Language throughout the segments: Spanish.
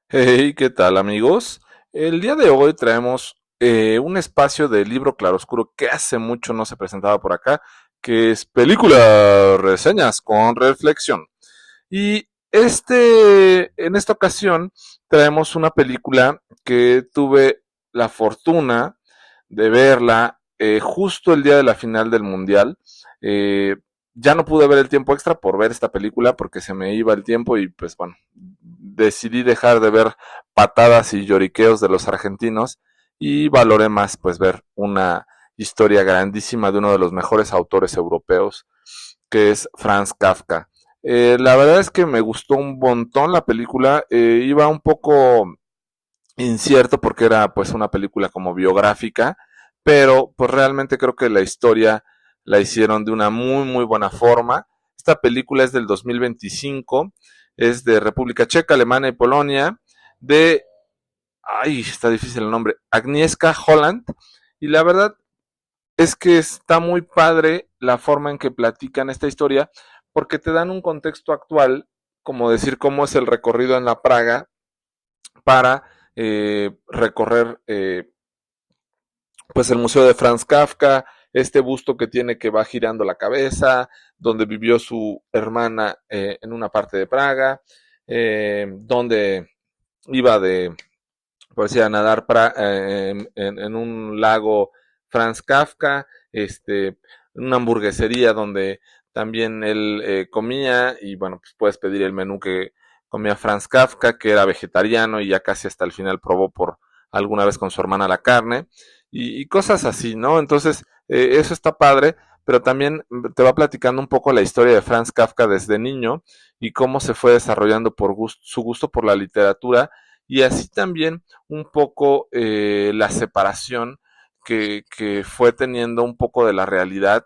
Hey, ¿qué tal amigos? El día de hoy traemos un espacio de libro claroscuro que hace mucho no se presentaba por acá, que es película reseñas con reflexión. Y en esta ocasión traemos una película que tuve la fortuna de verla justo el día de la final del Mundial. Eh, ya no pude ver el tiempo extra por ver esta película porque se me iba el tiempo y pues bueno, decidí dejar de ver patadas y lloriqueos de los argentinos y valoré más pues ver una historia grandísima de uno de los mejores autores europeos que es Franz Kafka. La verdad es que me gustó un montón la película, iba un poco incierto porque era pues una película como biográfica, pero pues realmente creo que la historia la hicieron de una muy buena forma. Esta película es del 2025, es de República Checa, Alemania y Polonia, de, ay, está difícil el nombre, Agnieszka Holland, y la verdad es que está muy padre la forma en que platican esta historia, porque te dan un contexto actual, como decir cómo es el recorrido en la Praga para recorrer pues el museo de Franz Kafka, este busto que tiene que va girando la cabeza, donde vivió su hermana en una parte de Praga, donde iba de, por decir, a nadar en un lago Franz Kafka, en una hamburguesería donde también él comía y bueno, pues puedes pedir el menú que comía Franz Kafka, que era vegetariano y ya casi hasta el final probó por alguna vez con su hermana la carne y cosas así, ¿no? Entonces, eso está padre, pero también te va platicando un poco la historia de Franz Kafka desde niño y cómo se fue desarrollando por su gusto por la literatura y así también un poco la separación que fue teniendo un poco de la realidad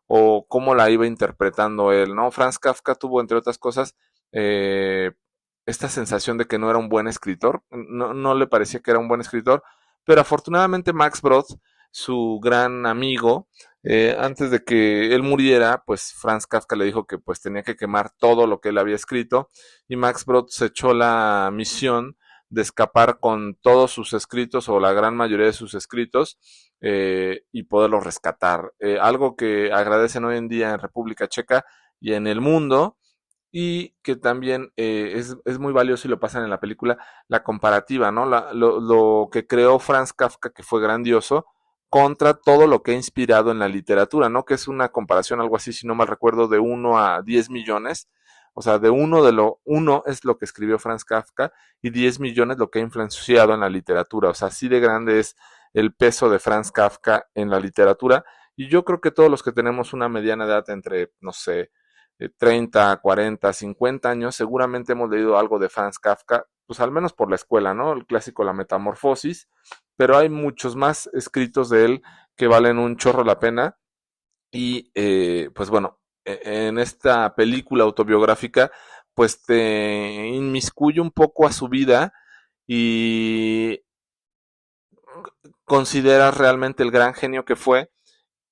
o cómo la iba interpretando él, ¿no? Franz Kafka tuvo, entre otras cosas, eh, esta sensación de que no era un buen escritor, no le parecía que era un buen escritor, pero afortunadamente Max Brod, su gran amigo, antes de que él muriera, pues Franz Kafka le dijo que pues tenía que quemar todo lo que él había escrito y Max Brod se echó la misión de escapar con todos sus escritos o la gran mayoría de sus escritos y poderlos rescatar. Algo que agradecen hoy en día en República Checa y en el mundo y que también es muy valioso y lo pasan en la película, la comparativa, ¿no? Lo que creó Franz Kafka, que fue grandioso, contra todo lo que ha inspirado en la literatura, ¿no? Que es una comparación, algo así, si no mal recuerdo, de 1 a 10 millones. O sea, uno es lo que escribió Franz Kafka y 10 millones lo que ha influenciado en la literatura. O sea, así de grande es el peso de Franz Kafka en la literatura. Y yo creo que todos los que tenemos una mediana edad entre, no sé, 30, 40, 50 años, seguramente hemos leído algo de Franz Kafka, pues al menos por la escuela, ¿no? El clásico La Metamorfosis, pero hay muchos más escritos de él que valen un chorro la pena y pues bueno, en esta película autobiográfica pues te inmiscuye un poco a su vida y consideras realmente el gran genio que fue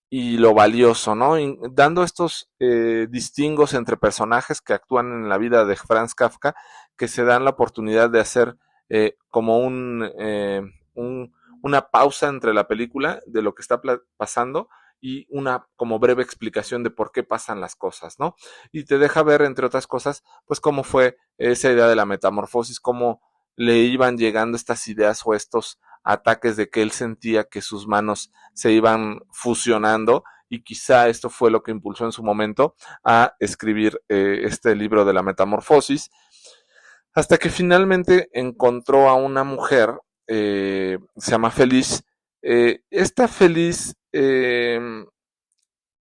y lo valioso, ¿no? Y dando estos distingos entre personajes que actúan en la vida de Franz Kafka, que se dan la oportunidad de hacer como una pausa entre la película de lo que está pasando y una como breve explicación de por qué pasan las cosas, ¿no? Y te deja ver, entre otras cosas, pues cómo fue esa idea de la metamorfosis, cómo le iban llegando estas ideas o estos ataques de que él sentía que sus manos se iban fusionando y quizá esto fue lo que impulsó en su momento a escribir este libro de la metamorfosis, hasta que finalmente encontró a una mujer, se llama Feliz, esta Feliz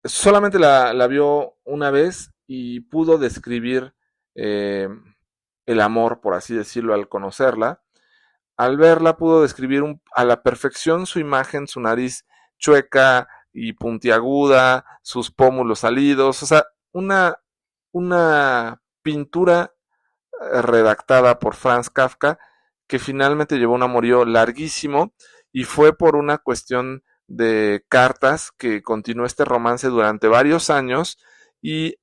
solamente la vio una vez y pudo describir eh, el amor, por así decirlo, al conocerla. Al verla pudo describir a la perfección su imagen, su nariz chueca y puntiaguda, sus pómulos salidos, o sea, una pintura redactada por Franz Kafka que finalmente llevó un amorío larguísimo y fue por una cuestión de cartas que continuó este romance durante varios años y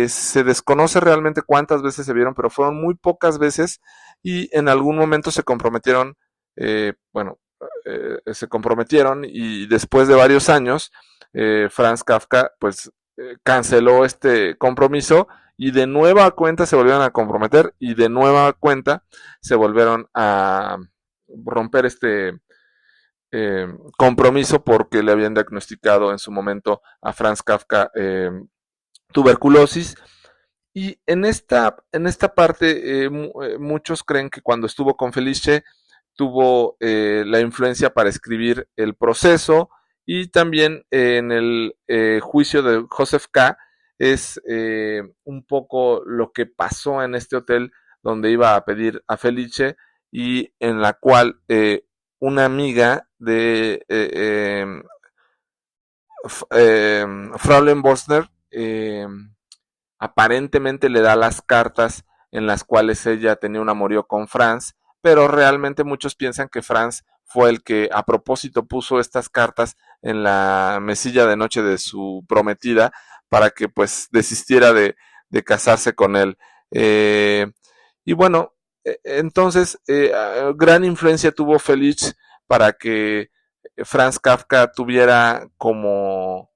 se desconoce realmente cuántas veces se vieron, pero fueron muy pocas veces y en algún momento se comprometieron, se comprometieron y después de varios años, Franz Kafka pues canceló este compromiso y de nueva cuenta se volvieron a comprometer y de nueva cuenta se volvieron a romper este compromiso porque le habían diagnosticado en su momento a Franz Kafka tuberculosis. Y en esta parte muchos creen que cuando estuvo con Felice tuvo la influencia para escribir El proceso y también en el juicio de Joseph K. es un poco lo que pasó en este hotel donde iba a pedir a Felice y en la cual una amiga de Fraulein Bosner aparentemente le da las cartas en las cuales ella tenía un amorío con Franz, pero realmente muchos piensan que Franz fue el que a propósito puso estas cartas en la mesilla de noche de su prometida para que pues desistiera de casarse con él. Y bueno, entonces gran influencia tuvo Félix para que Franz Kafka tuviera como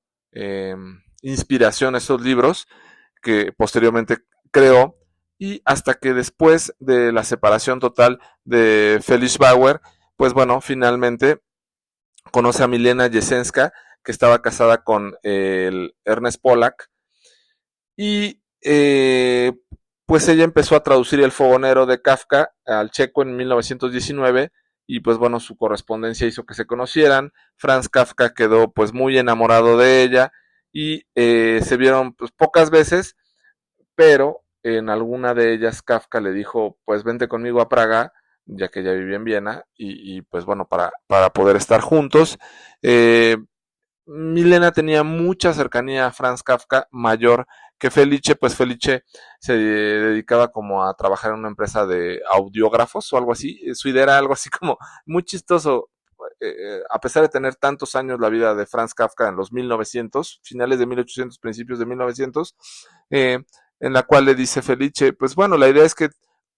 inspiración esos libros que posteriormente creó y hasta que después de la separación total de Felix Bauer, pues bueno, finalmente conoce a Milena Jesenska, que estaba casada con el Ernest Pollack y pues ella empezó a traducir El fogonero de Kafka al checo en 1919 y pues bueno, su correspondencia hizo que se conocieran. Franz Kafka quedó pues muy enamorado de ella y se vieron pues pocas veces, pero en alguna de ellas Kafka le dijo, pues vente conmigo a Praga, ya que ella vivía en Viena, y pues bueno, para poder estar juntos. Milena tenía mucha cercanía a Franz Kafka, mayor que Felice, pues Felice se dedicaba como a trabajar en una empresa de audiógrafos o algo así. Su idea era algo así como muy chistoso. A pesar de tener tantos años la vida de Franz Kafka en los 1900, finales de 1800, principios de 1900, en la cual le dice Felice, pues bueno, la idea es que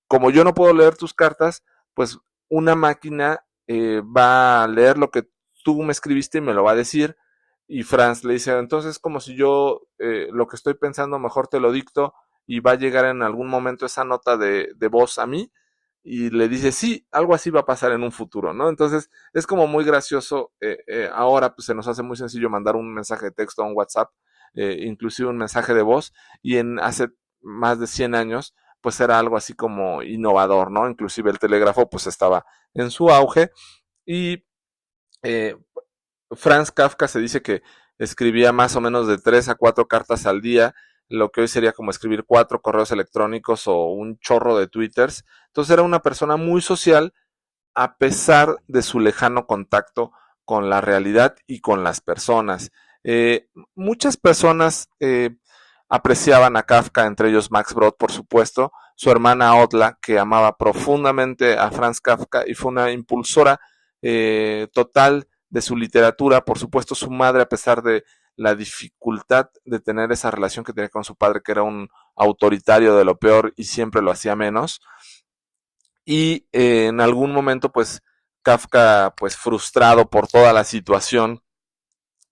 como yo no puedo leer tus cartas, pues una máquina va a leer lo que tú me escribiste y me lo va a decir. Y Franz le dice, entonces como si yo lo que estoy pensando mejor te lo dicto y va a llegar en algún momento esa nota de voz a mí. Y le dice, sí, algo así va a pasar en un futuro, ¿no? Entonces es como muy gracioso. Ahora pues se nos hace muy sencillo mandar un mensaje de texto a un WhatsApp, inclusive un mensaje de voz. Y en hace más de 100 años pues era algo así como innovador, ¿no? Inclusive el telégrafo pues estaba en su auge. Y eh, Franz Kafka se dice que escribía más o menos de 3 a 4 cartas al día, lo que hoy sería como escribir 4 correos electrónicos o un chorro de twitters. Entonces era una persona muy social a pesar de su lejano contacto con la realidad y con las personas. Muchas personas apreciaban a Kafka, entre ellos Max Brod, por supuesto, su hermana Otla, que amaba profundamente a Franz Kafka y fue una impulsora total de su literatura. Por supuesto, su madre, a pesar de la dificultad de tener esa relación que tenía con su padre, que era un autoritario de lo peor y siempre lo hacía menos. Y en algún momento, pues, Kafka, pues, frustrado por toda la situación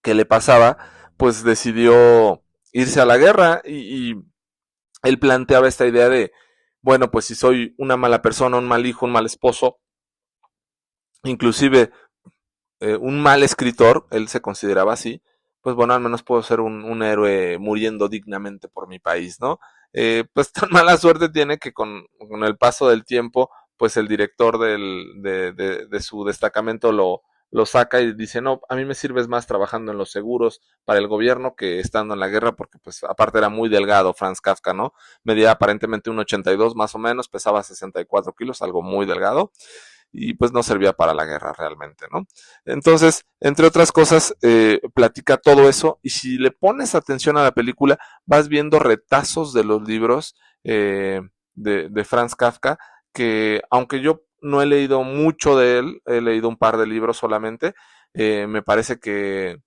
que le pasaba, pues decidió irse a la guerra y él planteaba esta idea de, bueno, pues si soy una mala persona, un mal hijo, un mal esposo, inclusive un mal escritor, él se consideraba así, pues bueno, al menos puedo ser un héroe muriendo dignamente por mi país, ¿no? Pues tan mala suerte tiene que con el paso del tiempo, pues el director de su destacamento lo saca y dice, no, a mí me sirves más trabajando en los seguros para el gobierno que estando en la guerra, porque pues aparte era muy delgado Franz Kafka, ¿no? Medía aparentemente un 82 más o menos, pesaba 64 kilos, algo muy delgado y pues no servía para la guerra realmente, ¿no? Entonces, entre otras cosas, platica todo eso y si le pones atención a la película, vas viendo retazos de los libros de Franz Kafka, que aunque yo no he leído mucho de él, he leído un par de libros solamente, me parece que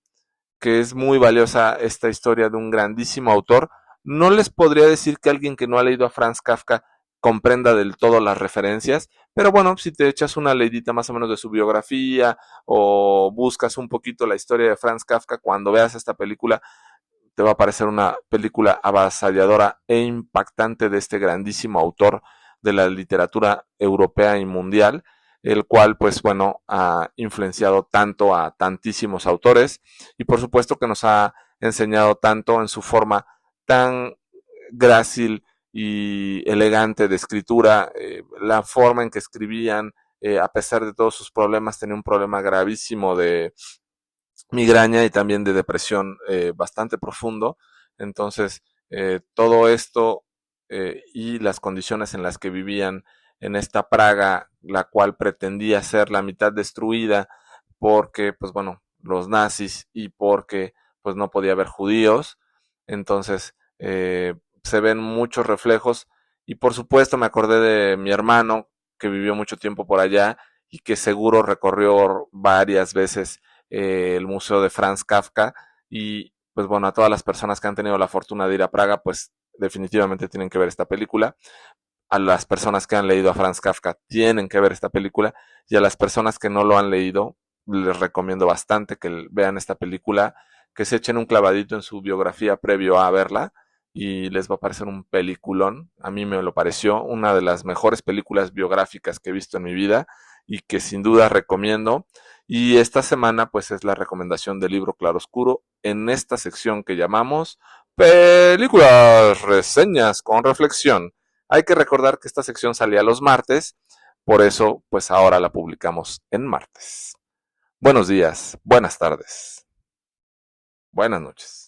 es muy valiosa esta historia de un grandísimo autor, No les podría decir que alguien que no ha leído a Franz Kafka comprenda del todo las referencias, pero bueno, si te echas una leidita más o menos de su biografía o buscas un poquito la historia de Franz Kafka, cuando veas esta película te va a parecer una película avasalladora e impactante de este grandísimo autor de la literatura europea y mundial, el cual, pues bueno, ha influenciado tanto a tantísimos autores y por supuesto que nos ha enseñado tanto en su forma tan grácil y elegante de escritura, la forma en que escribían, a pesar de todos sus problemas, tenía un problema gravísimo de migraña y también de depresión bastante profundo. Entonces, todo esto y las condiciones en las que vivían en esta Praga, la cual pretendía ser la mitad destruida porque, pues bueno, los nazis y porque pues no podía haber judíos. Entonces, se ven muchos reflejos y por supuesto me acordé de mi hermano que vivió mucho tiempo por allá y que seguro recorrió varias veces el Museo de Franz Kafka y pues bueno, a todas las personas que han tenido la fortuna de ir a Praga, pues definitivamente tienen que ver esta película. A las personas que han leído a Franz Kafka tienen que ver esta película y a las personas que no lo han leído les recomiendo bastante que vean esta película, que se echen un clavadito en su biografía previo a verla y les va a parecer un peliculón. A mí me lo pareció una de las mejores películas biográficas que he visto en mi vida y que sin duda recomiendo. Y esta semana pues es la recomendación del libro Claroscuro en esta sección que llamamos Películas, reseñas con reflexión. Hay que recordar que esta sección salía los martes, por eso pues ahora la publicamos en martes. Buenos días, buenas tardes, buenas noches.